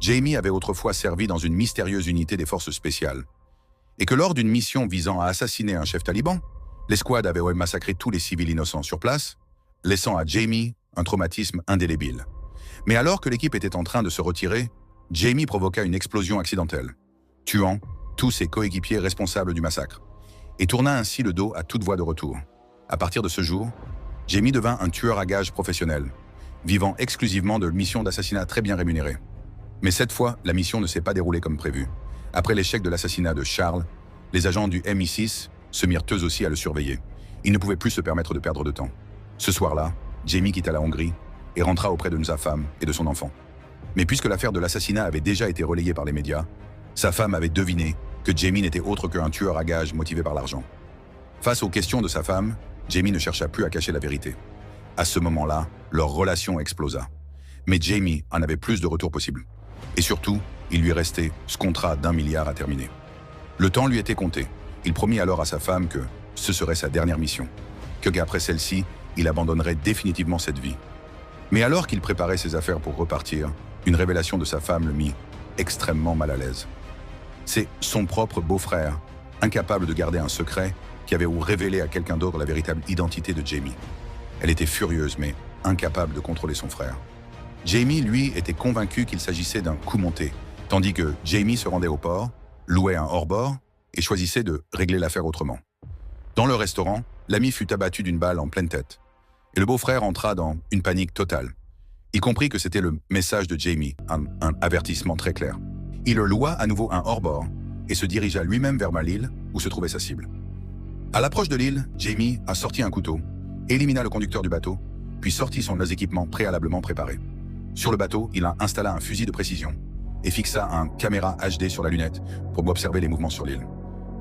Jamie avait autrefois servi dans une mystérieuse unité des forces spéciales, et que lors d'une mission visant à assassiner un chef taliban, l'escouade avait massacré tous les civils innocents sur place, laissant à Jamie un traumatisme indélébile. Mais alors que l'équipe était en train de se retirer, Jamie provoqua une explosion accidentelle, tuant tous ses coéquipiers responsables du massacre, et tourna ainsi le dos à toute voie de retour. À partir de ce jour, Jamie devint un tueur à gages professionnel, vivant exclusivement de missions d'assassinat très bien rémunérées. Mais cette fois, la mission ne s'est pas déroulée comme prévu. Après l'échec de l'assassinat de Charles, les agents du MI6 se mirent eux aussi à le surveiller. Ils ne pouvaient plus se permettre de perdre de temps. Ce soir-là, Jamie quitta la Hongrie et rentra auprès de sa femme et de son enfant. Mais puisque l'affaire de l'assassinat avait déjà été relayée par les médias, sa femme avait deviné que Jamie n'était autre qu'un tueur à gages motivé par l'argent. Face aux questions de sa femme, Jamie ne chercha plus à cacher la vérité. À ce moment-là, leur relation explosa. Mais Jamie en avait plus de retours possibles. Et surtout, il lui restait ce contrat d'1 milliard à terminer. Le temps lui était compté. Il promit alors à sa femme que ce serait sa dernière mission, qu'après celle-ci, il abandonnerait définitivement cette vie. Mais alors qu'il préparait ses affaires pour repartir, une révélation de sa femme le mit extrêmement mal à l'aise. C'est son propre beau-frère, incapable de garder un secret, qui avait révélé à quelqu'un d'autre la véritable identité de Jamie. Elle était furieuse, mais incapable de contrôler son frère. Jamie, lui, était convaincu qu'il s'agissait d'un coup monté, tandis que Jamie se rendait au port, louait un hors-bord et choisissait de régler l'affaire autrement. Dans le restaurant, l'ami fut abattu d'une balle en pleine tête, et le beau-frère entra dans une panique totale. Il comprit que c'était le message de Jamie, un avertissement très clair. Il loua à nouveau un hors-bord et se dirigea lui-même vers l'île où se trouvait sa cible. À l'approche de l'île, Jamie a sorti un couteau, élimina le conducteur du bateau, puis sortit son équipement préalablement préparé. Sur le bateau, il installa un fusil de précision et fixa un caméra HD sur la lunette pour observer les mouvements sur l'île.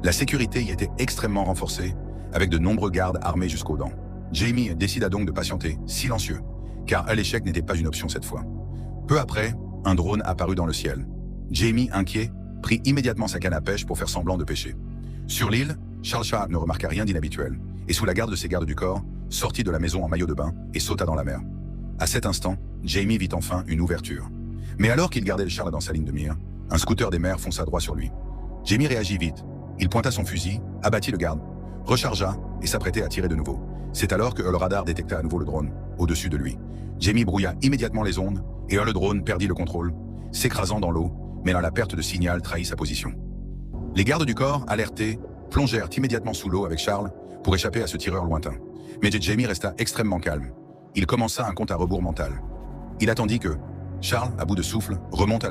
La sécurité y était extrêmement renforcée, avec de nombreux gardes armés jusqu'aux dents. Jamie décida donc de patienter, silencieux, car l'échec n'était pas une option cette fois. Peu après, un drone apparut dans le ciel. Jamie, inquiet, prit immédiatement sa canne à pêche pour faire semblant de pêcher. Sur l'île, Charles Shah ne remarqua rien d'inhabituel, et sous la garde de ses gardes du corps, sortit de la maison en maillot de bain et sauta dans la mer. À cet instant, Jamie vit enfin une ouverture. Mais alors qu'il gardait le Charles dans sa ligne de mire, un scooter des mers fonça droit sur lui. Jamie réagit vite. Il pointa son fusil, abattit le garde, rechargea et s'apprêtait à tirer de nouveau. C'est alors que le radar détecta à nouveau le drone, au-dessus de lui. Jamie brouilla immédiatement les ondes et le drone perdit le contrôle, s'écrasant dans l'eau, mais la perte de signal trahit sa position. Les gardes du corps, alertés, plongèrent immédiatement sous l'eau avec Charles pour échapper à ce tireur lointain. Mais Jamie resta extrêmement calme. Il commença un compte à rebours mental. Il attendit que Charles, à bout de souffle, remonte à la